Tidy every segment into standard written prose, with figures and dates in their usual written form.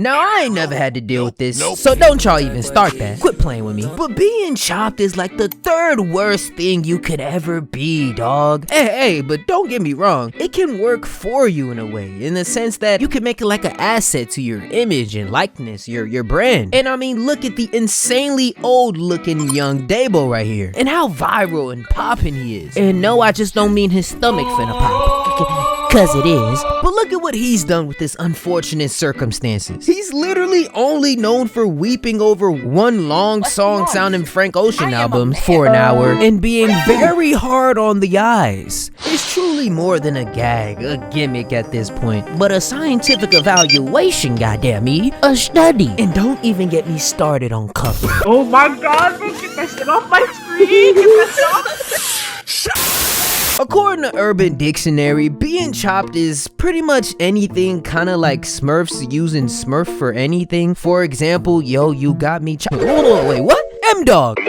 Now, I ain't never had to deal with this, so don't y'all even start that. Quit playing with me. But being chopped is like the third worst thing you could ever be, dog. Hey, but don't get me wrong. It can work for you in a way, in the sense that you can make it like an asset to your image and likeness, your brand. And I mean, look at the insanely old looking young Dabo right here, and how viral and poppin' he is. And no, I just don't mean his stomach finna pop, cause it is. But look at what he's done with this unfortunate circumstances. He's literally only known for weeping over one long song sounding Frank Ocean album for an hour and being very hard on the eyes. It's truly more than a gag, a gimmick at this point, but a scientific evaluation, goddammit, a study. And don't even get me started on cuffing. Oh my god, bro, get that shit off my screen! Get that shit off! According to Urban Dictionary, being chopped is pretty much anything kinda like Smurfs using Smurf for anything. For example, yo, you got me chopped. Wait, what? M-Dog.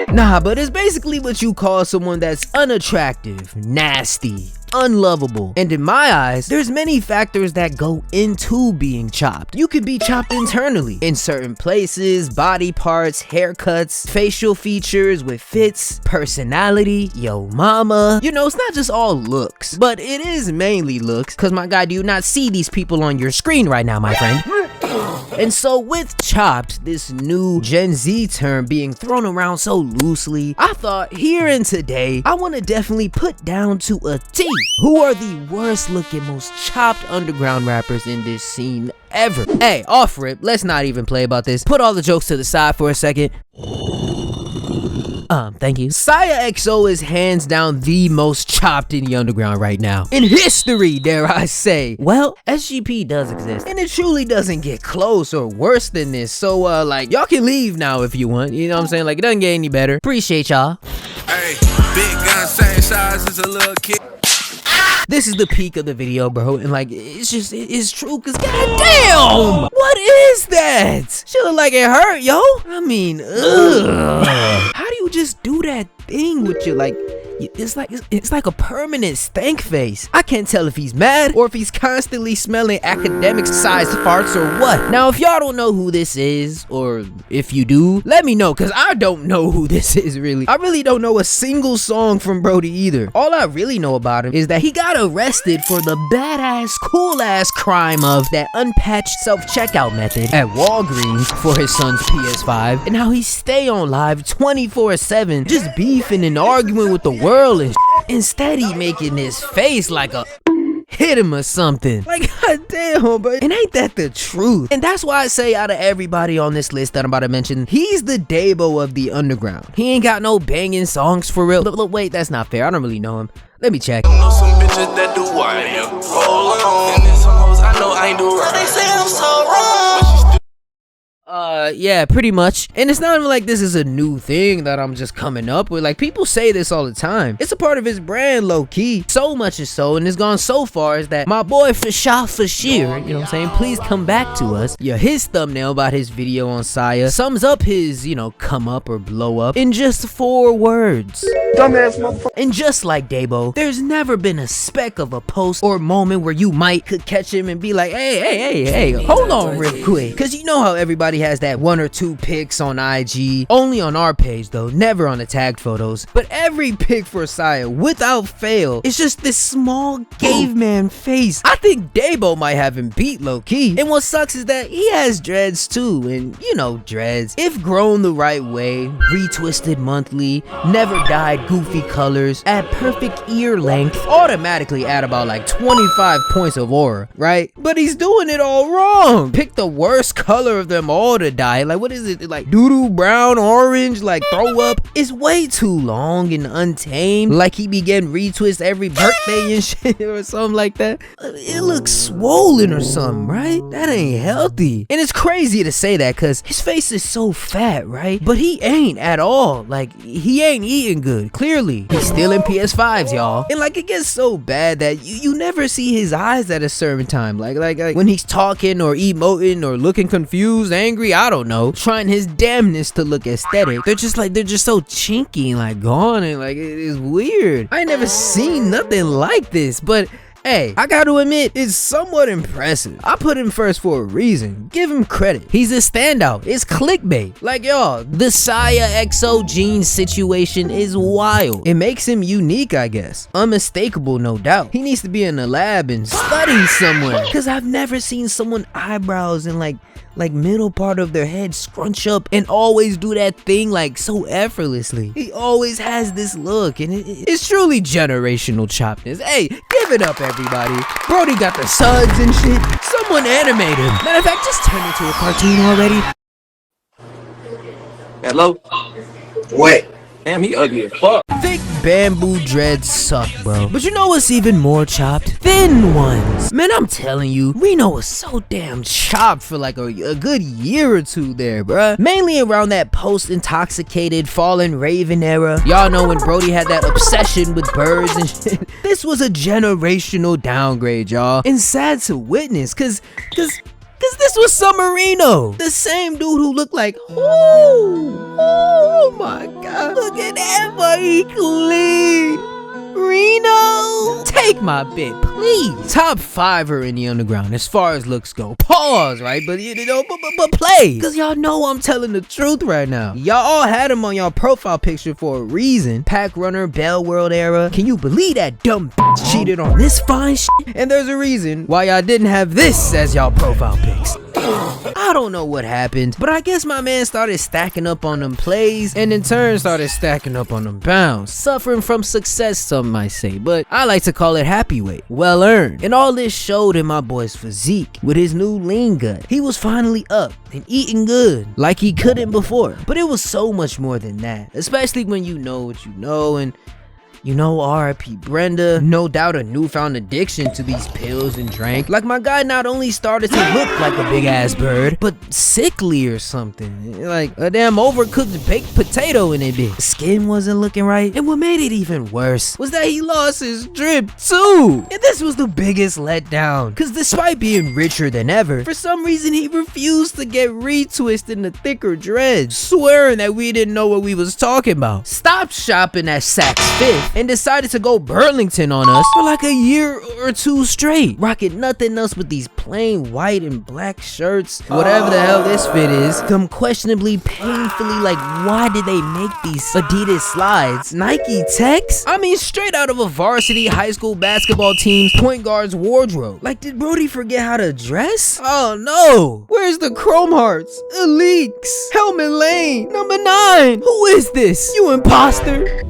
Nah, but it's basically what you call someone that's unattractive, nasty, unlovable. And in my eyes, there's many factors that go into being chopped. You could be chopped internally, in certain places, body parts, haircuts, facial features with fits, personality, yo mama. You know, it's not just all looks, but it is mainly looks, cause my guy, do you not see these people on your screen right now, my friend? And so with chopped, this new Gen Z term being thrown around so loosely, I thought here and today, I want to definitely put down to a T who are the worst looking, most chopped underground rappers in this scene ever. Hey, off rip, let's not even play about this. Put all the jokes to the side for a second. Thank you. Siah XO is hands down the most chopped in the underground right now. In history, dare I say. Well, SGP does exist, and it truly doesn't get close or worse than this. So, like, y'all can leave now if you want. You know what I'm saying? Like, it doesn't get any better. Appreciate y'all. Hey, big gun, same size as a little kid. This is the peak of the video, bro, and like, it's true, cause goddamn! What is that? She look like it hurt, yo. I mean, ugh. How do you just do that thing with your, like, it's like a permanent stank face. I can't tell if he's mad or if he's constantly smelling academic-sized farts or what. Now, if y'all don't know who this is, or if you do, let me know, cause I don't know who this is really. I really don't know a single song from Brody either. All I really know about him is that he got arrested for the badass, cool-ass crime of that unpatched self-checkout method at Walgreens for his son's PS5, and how he stay on live 24/7 just beefing and arguing with the world and instead he making his face like a hit him or something. Like, goddamn, but and ain't that the truth? And that's why I say out of everybody on this list that I'm about to mention, he's the Dabo of the underground. He ain't got no banging songs for real. Look, wait, that's not fair. I don't really know him. Let me check. I know some bitches that do wire. Hold on. And then some hoes I know I ain't do right. They say I'm so wrong. Yeah, pretty much. And it's not even like this is a new thing that I'm just coming up with. Like, people say this all the time. It's a part of his brand, low-key. So much is so, and it's gone so far as that my boy Fashir, you know what I'm saying, please come back to us. Yeah, his thumbnail about his video on Siah sums up his, you know, come up or blow up in just 4 words. Dumbass motherfucker. And just like Dabo, there's never been a speck of a post or moment where you could catch him and be like, hey, hold on real quick. Cause you know how everybody has that 1 or 2 pics on IG, only on our page though, never on the tagged photos. But every pic for Siah, without fail, is just this small caveman face. I think Dabo might have him beat low-key. And what sucks is that he has dreads too, and you know dreads, if grown the right way, retwisted monthly, never dyed goofy colors, at perfect ear length, automatically add about like 25 points of aura, right? But he's doing it all wrong. Pick the worst color of them all to dye. Like, what is it? Like doo-doo, brown, orange, like throw up. It's way too long and untamed. Like he began retwist every birthday and shit or something like that. It looks swollen or something, right? That ain't healthy. And it's crazy to say that because his face is so fat, right? But he ain't at all. Like, he ain't eating good. Clearly, he's stealing PS5s, y'all. And like, it gets so bad that you never see his eyes at a certain time. Like when he's talking or emoting or looking confused, angry, I don't know, trying his damnness to look aesthetic. They're just so chinky and like gone, and like it is weird. I ain't never seen nothing like this. But Hey, I gotta admit, it's somewhat impressive. I put him first for a reason. Give him credit. He's a standout. It's clickbait. Like, y'all, the Siah XO jeans situation is wild. It makes him unique, I guess. Unmistakable, no doubt. He needs to be in a lab and study somewhere. Cause I've never seen someone eyebrows and like middle part of their head scrunch up and always do that thing like so effortlessly. He always has this look, and it's truly generational chopness. Hey, give it up, everybody. Brody got the suds and shit. Someone animate him. Matter of fact, just turn into a cartoon already. Hello? Wait. Damn, he ugly as fuck. Thick bamboo dreads suck, bro. But you know what's even more chopped? Thin ones. Man, I'm telling you, Reno was so damn chopped for like a good year or two there, bruh. Mainly around that post-intoxicated fallen raven era. Y'all know when Brody had that obsession with birds and shit. This was a generational downgrade, y'all. And sad to witness, cause this was Summer Reno. The same dude who looked like, oh my God. Look at that boy, clean. Reno, take my bit, please. Top 5er in the underground as far as looks go. Pause, right? But you know, but play. Cause y'all know I'm telling the truth right now. Y'all all had him on y'all profile picture for a reason. Pack runner, Bell World era. Can you believe that dumb bitch cheated on this fine shit? And there's a reason why y'all didn't have this as y'all profile pics. I don't know what happened, but I guess my man started stacking up on them plays and in turn started stacking up on them bounds, suffering from success, some might say, but I like to call it happy weight. Well earned. And all this showed in my boy's physique with his new lean gut. He was finally up and eating good like he couldn't before, but it was so much more than that, especially when you know what you know. And you know, R.I.P. Brenda, no doubt a newfound addiction to these pills and drank. Like my guy not only started to look like a big ass bird, but sickly or something. Like a damn overcooked baked potato in it bit. Skin wasn't looking right. And what made it even worse was that he lost his drip too. And this was the biggest letdown. Cause despite being richer than ever, for some reason he refused to get retwisted into thicker dreads, swearing that we didn't know what we was talking about. Stopped shopping at Saks Fifth and decided to go Burlington on us for like a year or two straight, rocking nothing else but these plain white and black shirts, whatever the hell this fit is. Them questionably, painfully, like, why did they make these Adidas slides? Nike Techs? I mean, straight out of a varsity high school basketball team's point guard's wardrobe. Like, did Brody forget how to dress? Oh no! Where's the Chrome Hearts? Elix? Helmet Lane? Number 9? Who is this? You imposter?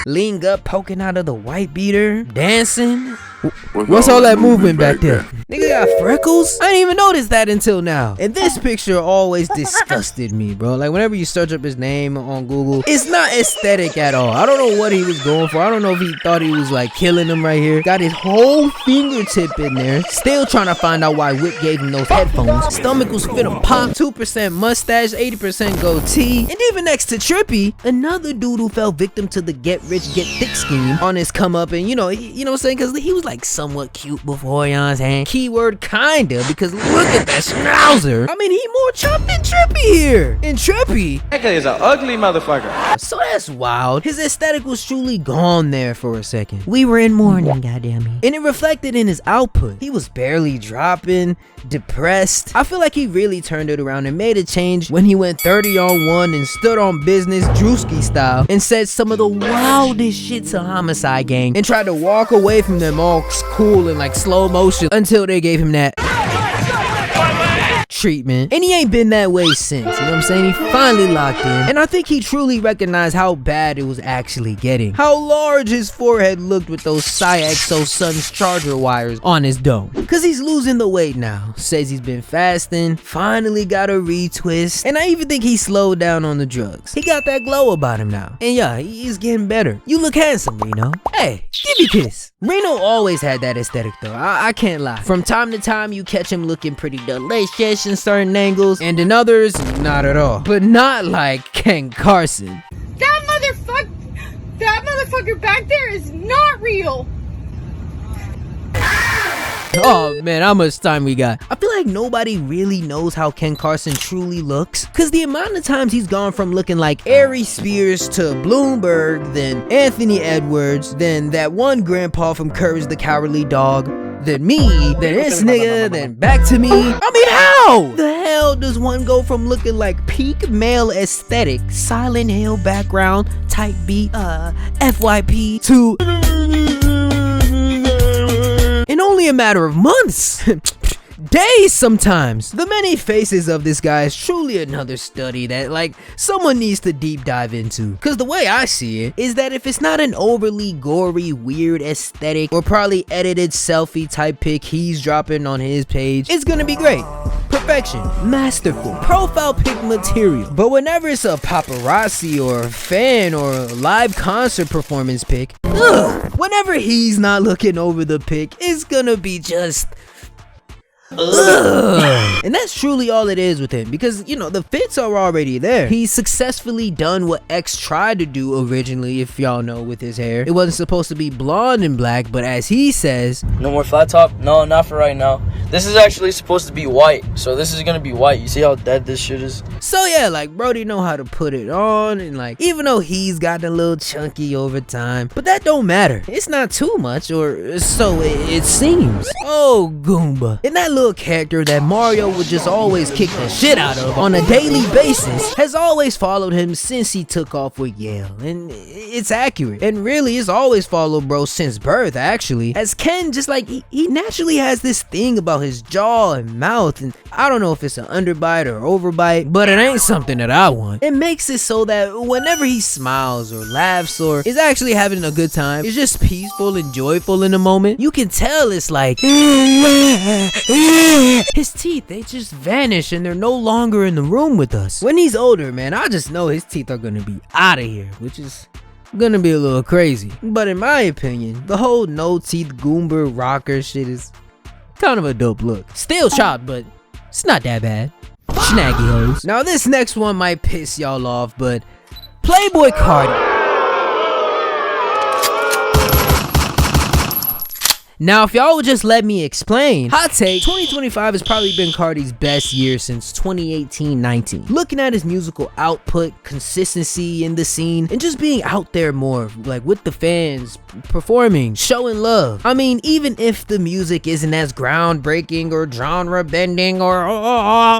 Lean gut poking out of the white beater, dancing. What's all that movement back there? Nigga got freckles? I didn't even notice that until now. And this picture always disgusted me, bro. Like whenever you search up his name on Google, it's not aesthetic at all. I don't know what he was going for. I don't know if he thought he was like killing him right here. Got his whole fingertip in there. Still trying to find out why Whip gave him those headphones. Stomach was finna pop. 2% mustache, 80% goatee. And even next to Trippy, another dude who fell victim to the get rich, get thick scheme on his come up. And you know what I'm saying? Cause he was like somewhat cute before, you know what I'm saying? Keyword kinda, because look at that schnauzer. I mean, he more chopped than Trippy here. And Trippy, That guy is an ugly motherfucker. so that's wild. His aesthetic was truly gone there for a second. We were in mourning, goddamn. And it reflected in his output. He was barely dropping, depressed. I feel like he really turned it around and made a change when he went 30 on 1 and stood on business Drewski style and said some of the wildest shit to Homicide Gang and tried to walk away from them all cool in like slow motion until they gave him that treatment. And he ain't been that way since, you know what I'm saying? He finally locked in, and I think he truly recognized how bad it was actually getting. How large his forehead looked with those Siah XO Sun's charger wires on his dome. Cause he's losing the weight now. Says he's been fasting, finally got a retwist, and I even think he slowed down on the drugs. He got that glow about him now. And yeah, he's getting better. You look handsome, Reno. Hey, give me a kiss. Reno always had that aesthetic though, I can't lie. From time to time you catch him looking pretty delicious in certain angles, and in others, not at all. But not like Ken Carson. That motherfucker back there is not real. Oh man, how much time we got? I feel like like nobody really knows how Ken Carson truly looks, cause the amount of times he's gone from looking like Ari Spears to Bloomberg, then Anthony Edwards, then that one grandpa from Courage the Cowardly Dog, then me, then this nigga, then back to me. I mean, how the hell does one go from looking like peak male aesthetic, Silent Hill background, type beat, FYP, to in only a matter of months? Days sometimes. The many faces of this guy is truly another study that like someone needs to deep dive into, cause the way I see it is that if it's not an overly gory, weird aesthetic or probably edited selfie type pic he's dropping on his page, it's gonna be great. Perfection, masterful, profile pic material. But whenever it's a paparazzi or a fan or a live concert performance pic, whenever he's not looking over the pic, it's gonna be just and that's truly all it is with him, because you know the fits are already there. He's successfully done what X tried to do originally, if y'all know, with his hair. It wasn't supposed to be blonde and black, but as he says, no more flat top. No, not for right now. This is actually supposed to be white, so this is gonna be white. You see how dead this shit is? So yeah, like Brody know how to put it on, and like even though he's gotten a little chunky over time, but that don't matter. It's not too much, or so it seems. Oh, Goomba. And that little character that Mario would just always kick the shit out of on a daily basis has always followed him since he took off with Yale, and it's accurate. And really it's always followed bro since birth, actually, as Ken just like he naturally has this thing about his jaw and mouth, and I don't know if it's an underbite or overbite, but it ain't something that I want. It makes it so that whenever he smiles or laughs or is actually having a good time, it's just peaceful and joyful in the moment. You can tell it's like his teeth, they just vanish and they're no longer in the room with us. When he's older, man, I just know his teeth are gonna be out of here, which is gonna be a little crazy. But in my opinion, the whole no teeth Goomba rocker shit is kind of a dope look. Still chopped, but it's not that bad. Snaggy hoes. Now this next one might piss y'all off, but Playboi Carti. Now, if y'all would just let me explain, hot take, 2025 has probably been Carti's best year since 2018-19. Looking at his musical output, consistency in the scene, and just being out there more, like with the fans, performing, showing love. I mean, even if the music isn't as groundbreaking or genre bending or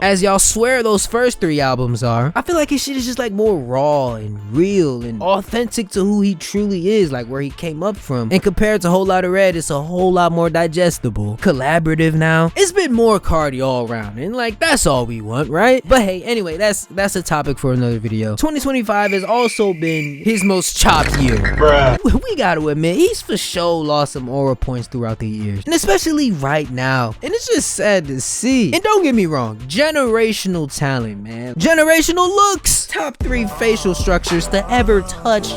as y'all swear those first 3 albums are, I feel like his shit is just like more raw and real and authentic to who he truly is, like where he came up from. And compared to Whole Lotta Red, it's a whole lot more digestible, collaborative now. It's been more Carti all around, and like that's all we want, right? But hey, anyway, that's a topic for another video. 2025 has also been his most chopped year. Bruh. We gotta admit, he's for sure lost some aura points throughout the years, and especially right now, and it's just sad to see. And don't get me wrong, generational talent, man, generational looks, top 3 facial structures to ever touch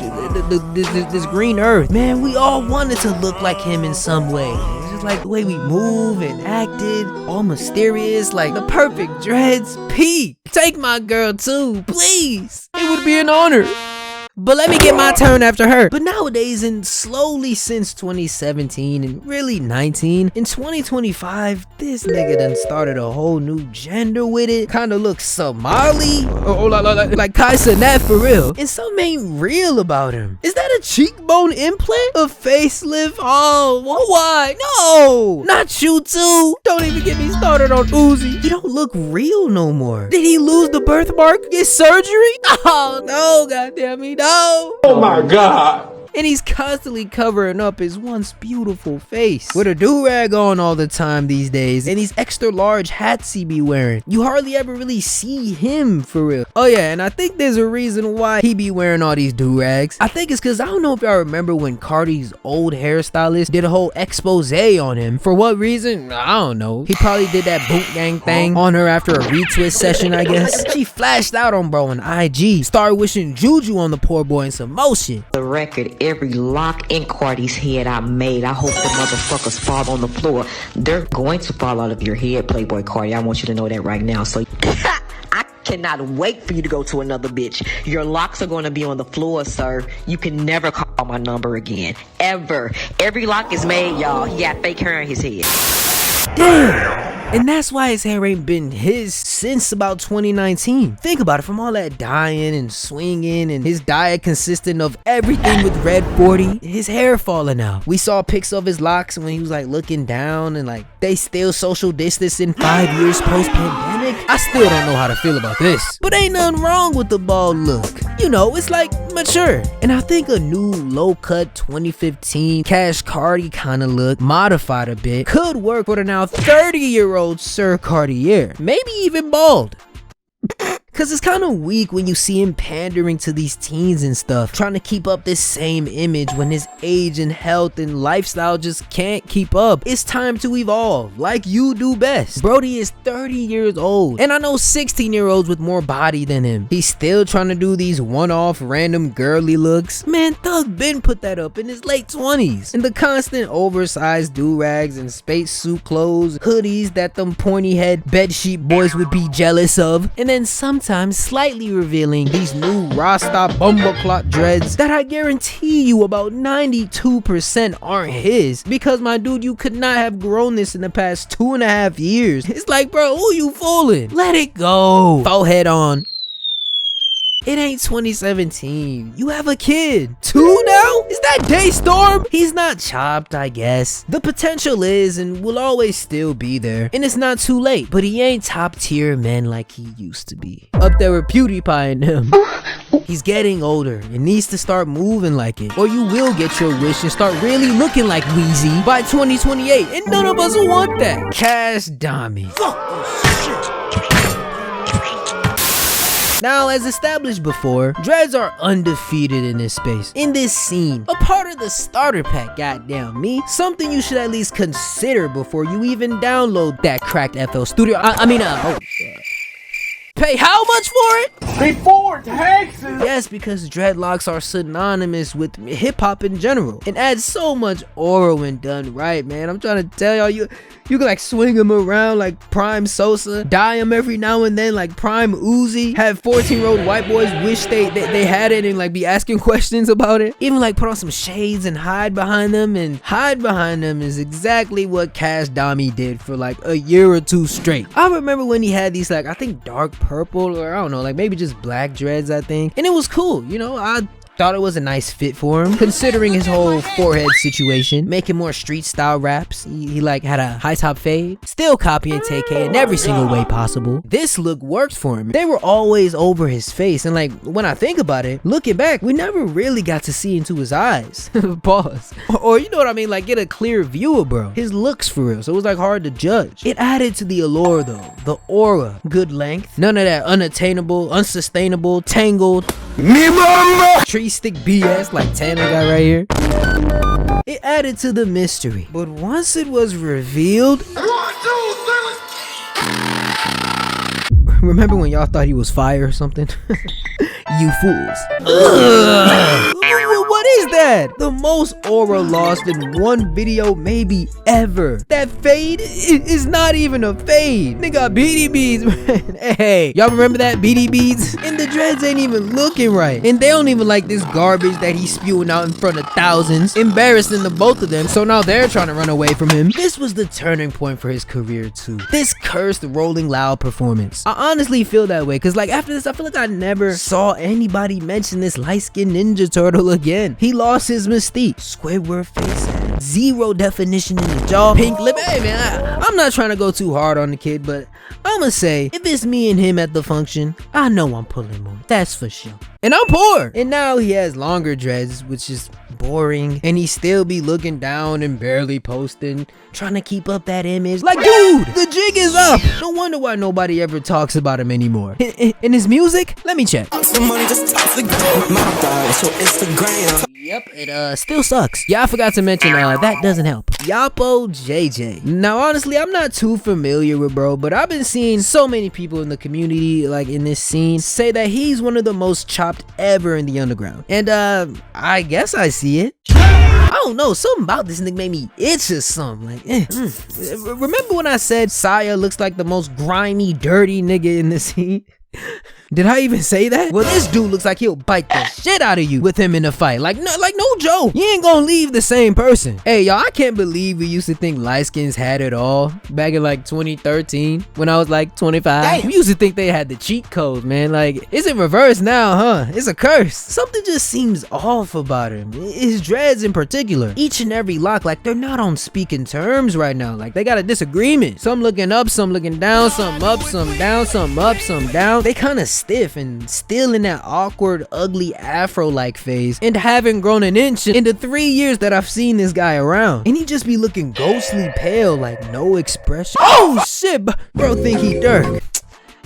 this green earth, man. We all wanted to look like him in some way. It's just like the way we move and acted, all mysterious, like the perfect dreads. Peak, take my girl too, please. It would be an honor. But let me get my turn after her. But nowadays, and slowly since 2017 and really 19, in 2025, this nigga done started a whole new gender with it. Kinda looks Somali, like Carson, that for real. And something ain't real about him. Is that a cheekbone implant? A facelift? Oh, why? No, not you too. Don't even get me started on Uzi. You don't look real no more. Did he lose the birthmark? Get surgery? Oh no, goddamn me, no. Oh my God. And he's constantly covering up his once beautiful face with a do-rag on all the time these days, and these extra large hats he be wearing. You hardly ever really see him for real. Oh yeah, and I think there's a reason why he be wearing all these do-rags. I think it's because I don't know if y'all remember when Carti's old hairstylist did a whole expose on him. For what reason? I don't know. He probably did that boot gang thing on her after a retwist session, I guess. She flashed out on bro on IG, started wishing juju on the poor boy and some motion. The record, every lock in Carti's head I made, I hope the motherfuckers fall on the floor. They're going to fall out of your head, Playboi Carti. I want you to know that right now. So I cannot wait for you to go to another bitch. Your locks are going to be on the floor, sir. You can never call my number again, ever. Every lock is made, y'all. He got fake hair in his head. Damn. And that's why his hair ain't been his since about 2019. Think about it, from all that dyeing and swinging and his diet consisting of everything with red 40, his hair falling out. We saw pics of his locks when he was like looking down, and like they still social distancing 5 years post-pandemic. I still don't know how to feel about this, but ain't nothing wrong with the bald look. You know, it's like mature. And I think a new low-cut 2015 Cash Carti kind of look, modified a bit, could work for the now 30-year-old Sir Cartier. Maybe even bald. Cause it's kind of weak when you see him pandering to these teens and stuff, trying to keep up this same image when his age and health and lifestyle just can't keep up. It's time to evolve, like you do best. Brody is 30 years old, and I know 16-year-olds with more body than him. He's still trying to do these one-off random girly looks. Man, Thug Ben put that up in his late 20s. And the constant oversized do-rags and spacesuit clothes, hoodies that them pointy head bedsheet boys would be jealous of, and then sometimes slightly revealing these new Rasta bumbleclot dreads that I guarantee you about 92% aren't his, because my dude, you could not have grown this in the past 2.5 years. It's like, bro, who you fooling? Let it go. Forehead on. It ain't 2017. You have a kid. 2 now? Is that Daystorm? He's not chopped, I guess. The potential is and will always still be there. And it's not too late. But he ain't top tier men like he used to be. Up there with PewDiePie and him. He's getting older and needs to start moving like it. Or you will get your wish and start really looking like Weezy by 2028. And none of us want that. Cash Dammy. Now, as established before, dreads are undefeated in this space, in this scene, a part of the starter pack, goddamn me. Something you should at least consider before you even download that cracked FL Studio. Oh, pay how much for it? Before taxes. Yes, because dreadlocks are synonymous with hip-hop in general and add so much aura when done right, man. I'm trying to tell y'all, you can like swing them around like Prime Sosa, dye them every now and then like Prime Uzi, have 14-year-old white boys wish they had it and like be asking questions about it. Even like put on some shades and hide behind them, and hide behind them is exactly what Cash Dammy did for like a year or two straight. I remember when he had these like, I think dark purple, or I don't know, like maybe just black dreads, I think, and it was cool, you know. I thought it was a nice fit for him, considering his whole forehead situation, making more street style raps. He like had a high top fade, still copying TK in every single way possible. This look worked for him. They were always over his face, and like when I think about it, looking back, we never really got to see into his eyes. Pause. Or you know what I mean, like get a clear view of bro, his looks for real, so it was like hard to judge. It added to the allure though, the aura, good length, none of that unattainable, unsustainable, tangled tree stick BS like Tanner got right here. It added to the mystery, but once it was revealed, remember when y'all thought he was fire or something? You fools. What is that? The most aura lost in one video maybe ever. That fade is not even a fade. They got beady beads, man. Hey, y'all remember that beady beads? And the dreads ain't even looking right. And they don't even like this garbage that he's spewing out in front of thousands. Embarrassing to both of them, so now they're trying to run away from him. This was the turning point for his career too. This cursed Rolling Loud performance. I honestly feel that way, cause like after this, I feel like I never saw anybody mention this light-skinned Ninja Turtle again. He lost his mystique. Squidward face, zero definition in the jaw, pink lip. Hey man, I'm not trying to go too hard on the kid, but I'ma say, if it's me and him at the function, I know I'm pulling more. That's for sure. And I'm poor. And now he has longer dreads, which is boring, and he still be looking down and barely posting, trying to keep up that image. Like, dude, the jig is up. No wonder why nobody ever talks about him anymore. In his music, let me check. Yep, it still sucks. Yeah, I forgot to mention that doesn't help. Yapo JJ. Now honestly, I'm not too familiar with bro, but I've been seeing so many people in the community, like in this scene, say that he's one of the most chopped ever in the underground. And I guess I see it. I don't know, something about this nigga made me itch or something. Like, remember when I said Siah looks like the most grimy, dirty nigga in the scene? Did I even say that? Well, this dude looks like he'll bite the shit out of you with him in a fight. Like no joke. You ain't gonna leave the same person. Hey, y'all, I can't believe we used to think light skins had it all back in like 2013 when I was like 25. Damn. We used to think they had the cheat codes, man. Like, it's in reverse now, huh? It's a curse. Something just seems off about him. His dreads in particular. Each and every lock, like they're not on speaking terms right now. Like they got a disagreement. Some looking up, some looking down, some up, some down, some up, some down. They kind of stiff and still in that awkward, ugly afro-like phase, and haven't grown an inch in the 3 years that I've seen this guy around. And he just be looking ghostly pale, like no expression. Oh shit, bro think he Dirk.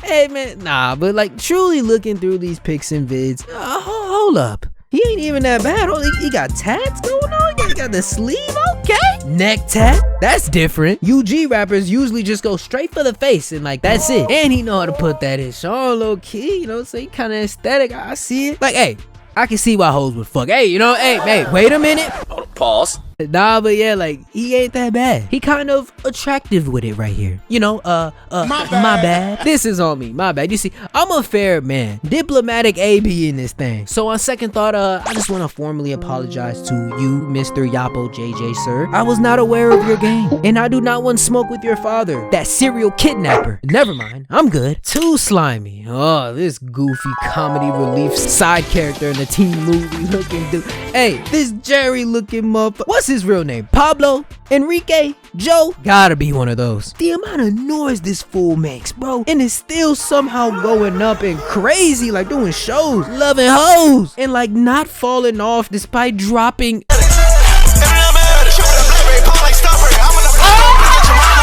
Hey man, nah, but like truly looking through these pics and vids, hold up. He ain't even that bad. Oh, he got tats going on. He got the sleeve, okay. Neck tat, that's different. UG rappers usually just go straight for the face and like that's it. And he know how to put that in Sean low key, you know, so he kind of aesthetic. I see it. Like, hey, I can see why hoes would fuck. Hey, you know, hey, wait a minute. Pause. Nah, but yeah, like, he ain't that bad. He kind of attractive with it right here. You know, my bad. This is on me, my bad. You see, I'm a fair man. Diplomatic AB in this thing. So on second thought, I just want to formally apologize to you, Mr. Yapo JJ, sir. I was not aware of your game, and I do not want smoke with your father, that serial kidnapper. Never mind, I'm good. Too slimy. Oh, this goofy comedy relief side character in a teen movie looking dude. Hey, this Jerry looking motherfucker. What's his real name? Pablo? Enrique? Joe? Gotta be one of those. The amount of noise this fool makes, bro, and it's still somehow going up and crazy, like doing shows, loving hoes, and like not falling off despite dropping.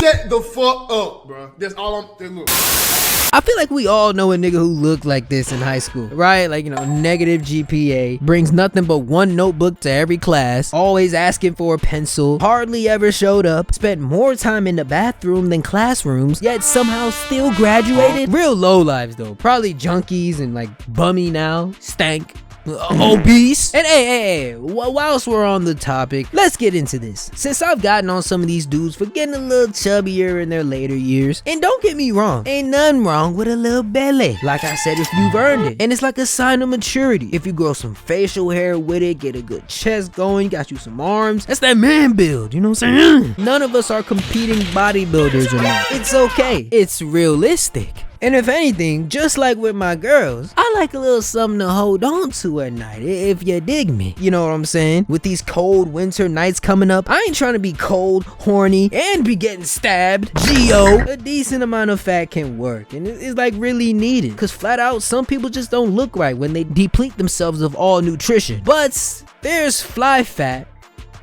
Shut the fuck up, bro. That's all I'm. Look. I feel like we all know a nigga who looked like this in high school, right? Like, you know, negative GPA, brings nothing but one notebook to every class, always asking for a pencil, hardly ever showed up, spent more time in the bathroom than classrooms, yet somehow still graduated. Real low lives though, probably junkies and like bummy now, stank. Obese. And hey, whilst we're on the topic, let's get into this. Since I've gotten on some of these dudes for getting a little chubbier in their later years, and don't get me wrong, ain't nothing wrong with a little belly. Like I said, if you've earned it, and it's like a sign of maturity. If you grow some facial hair with it, get a good chest going, got you some arms, that's that man build, you know what I'm saying? None of us are competing bodybuilders or not. It's okay, it's realistic. And if anything, just like with my girls, I like a little something to hold on to at night, if you dig me. You know what I'm saying? With these cold winter nights coming up, I ain't trying to be cold, horny, and be getting stabbed. G.O. A decent amount of fat can work, and it's like really needed. Cause flat out, some people just don't look right when they deplete themselves of all nutrition. But there's fly fat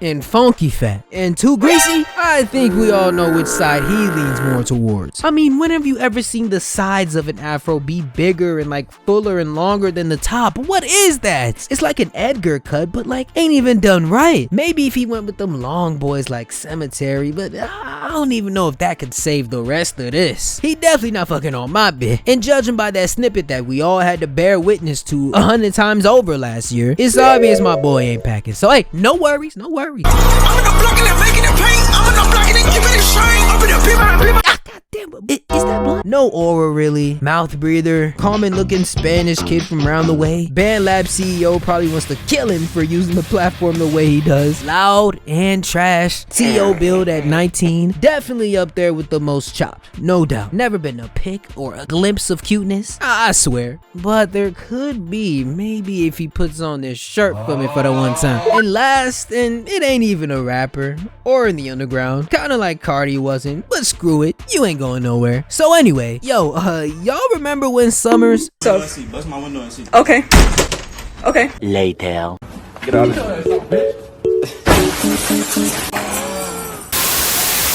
and funky fat, and too greasy. I think we all know which side he leans more towards. I mean, when have you ever seen the sides of an afro be bigger and like fuller and longer than the top? What is that? It's like an Edgar cut, but like ain't even done right. Maybe if he went with them long boys like Cemetery, but I don't even know if that could save the rest of this. He definitely not fucking on my bit. And judging by that snippet that we all had to bear witness to 100 times over last year, it's obvious my boy ain't packing. So hey, no worries, no worries. I'm in the block and making it paint. I'm in the block and giving it shine. Up in the people. Damn, is that blood? No aura really. Mouth breather. Common looking Spanish kid from around the way. Band Lab CEO probably wants to kill him for using the platform the way he does. Loud and trash. CEO build at 19. Definitely up there with the most chopped. No doubt. Never been a pic or a glimpse of cuteness. I swear. But there could be, maybe if he puts on this shirt for me for the one time. And last, and it ain't even a rapper or in the underground. Kinda like Carti wasn't, but screw it. You ain't going nowhere. So anyway, yo, y'all remember when Summers? Bust my window and see. Okay. Okay. Later. Get out of here.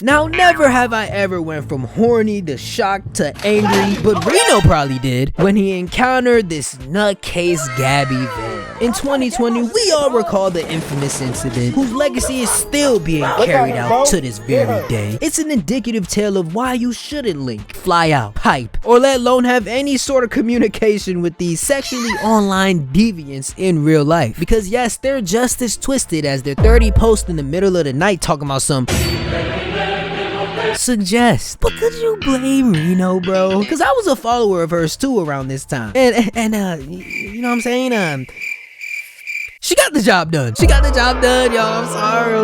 Now, never have I ever went from horny to shocked to angry, but Reno probably did when he encountered this nutcase Gabby V. In 2020, we all recall the infamous incident, whose legacy is still being carried out to this very day. It's an indicative tale of why you shouldn't link, fly out, pipe, or let alone have any sort of communication with these sexually online deviants in real life. Because yes, they're just as twisted as their 30 post in the middle of the night talking about some suggest. But could you blame Reno, bro? Cause I was a follower of hers too around this time. And you know what I'm saying? She got the job done. She got the job done, y'all. I'm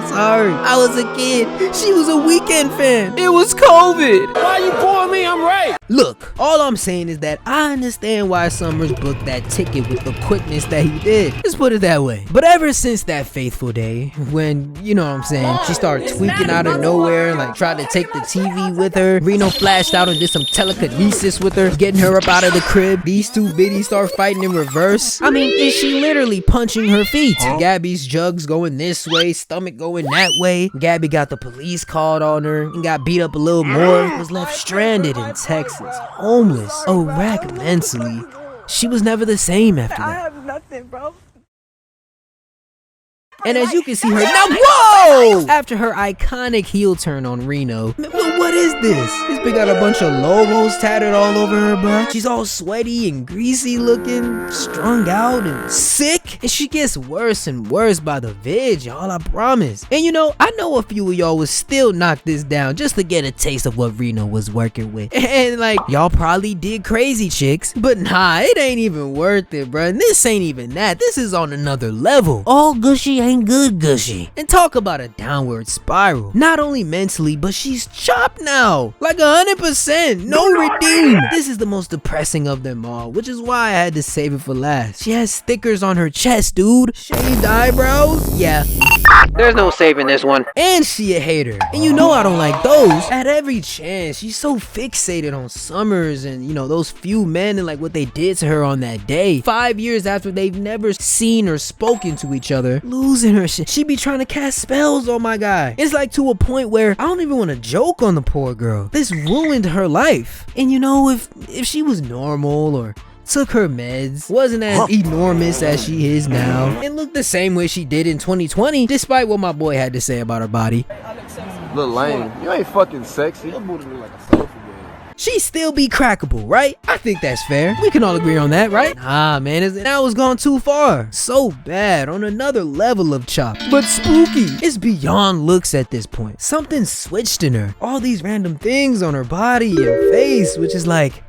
sorry. I was a kid. She was a Weekend fan. It was COVID. Why you pouring me? I'm right. Look, all I'm saying is that I understand why Summers booked that ticket with the quickness that he did. Let's put it that way. But ever since that fateful day, when, you know what I'm saying, she started tweaking out of nowhere, like tried to take the TV with her, Reno flashed out and did some telekinesis with her, getting her up out of the crib. These two biddies start fighting in reverse. I mean, is she literally punching her feet? Gabby's jugs going this way, stomach going that way. Gabby got the police called on her and got beat up a little more. Was left stranded in Texas, homeless, a wreck mentally. She was never the same after that. I have nothing, bro. And as you can see her now, whoa! After her iconic heel turn on Reno. What is this? This bitch got a bunch of logos tatted all over her, bro. She's all sweaty and greasy looking, strung out and sick. And she gets worse and worse by the vid, y'all, I promise. And you know, I know a few of y'all would still knock this down just to get a taste of what Reno was working with. And like, y'all probably did crazy chicks, but nah, it ain't even worth it, bro. And this ain't even that. This is on another level. All gushy ain't good gushy. And talk about a downward spiral. Not only mentally, but she's chopped now. Like 100%. No redeem. This is the most depressing of them all, which is why I had to save it for last. She has stickers on her chest, dude. Shaved eyebrows. Yeah. There's no saving this one. And she a hater. And you know I don't like those. At every chance, she's so fixated on Summers and, you know, those few men and like what they did to her on that day. 5 years after they've never seen or spoken to each other. Losing her shit. She be trying to cast spells on my guy. It's like to a point where I don't even want to joke on the poor girl. This ruined her life. And you know, if she was normal or took her meds, wasn't as enormous as she is now, and looked the same way she did in 2020, despite what my boy had to say about her body. Lil Lane, you ain't fucking sexy. Your booty look like a sofa bed. She still be crackable, right? I think that's fair. We can all agree on that, right? Ah, man, now it's gone too far. So bad, on another level of chop. But spooky. It's beyond looks at this point. Something switched in her. All these random things on her body and face, which is like,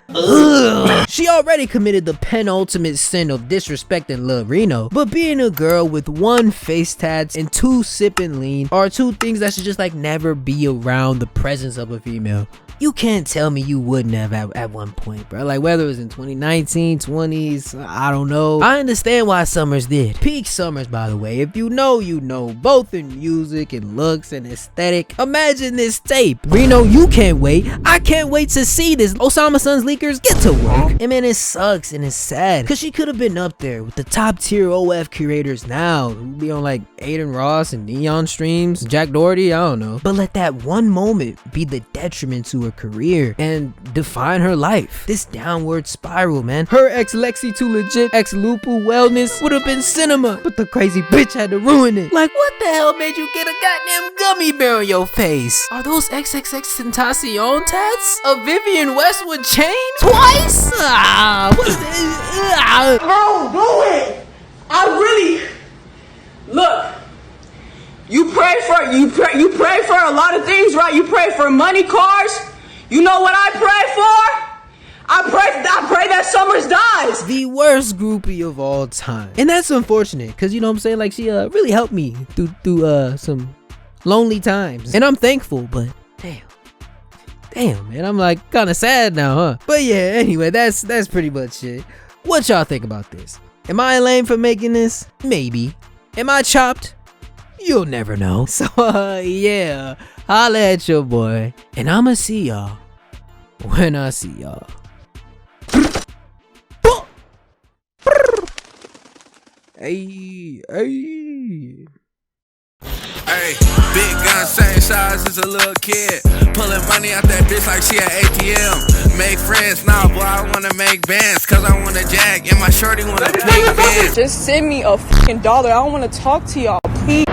ugh. She already committed the penultimate sin of disrespecting Lil Reno, but being a girl with 1 face tats and 2 sipping lean are 2 things that should just like never be around the presence of a female. You can't tell me you wouldn't have at one point, bro. Like whether it was in 2019, 20s, I don't know. I understand why Summers did. Peak Summers, by the way. If you know, you know. Both in music and looks and aesthetic. Imagine this tape. Reno, you can't wait. I can't wait to see this. Osama Sun's leakers, get to work. And man, it sucks and it's sad. Cause she could have been up there with the top tier OF creators now. Who be on like Aiden Ross and Neon Streams, Jack Doherty, I don't know. But let that one moment be the detriment to her career and define her life. This downward spiral, man. Her ex Lexi to legit ex Lupu wellness would have been cinema, but the crazy bitch had to ruin it. Like, what the hell made you get a goddamn gummy bear on your face? Are those XXX Tentacion tats? A Vivian Westwood chain? Twice? Ah, what's this? Bro, do it. I really look. You pray for a lot of things, right? You pray for money, cars. You know what I pray for? I pray that Summers dies. The worst groupie of all time. And that's unfortunate, because you know what I'm saying, like she really helped me through some lonely times. And I'm thankful, but damn, man, I'm like kind of sad now, huh? But yeah, anyway, that's pretty much it. What y'all think about this? Am I lame for making this? Maybe. Am I chopped? You'll never know. So yeah, holla at your boy, and I'ma see y'all when I see y'all. Hey. Hey, big gun, same size as a little kid. Pulling money out that bitch like she at ATM. Make friends, nah, boy, I wanna make bands. Cause I want a jack and my shorty want a big band. Just send me a fucking $1. I don't want to talk to y'all, please.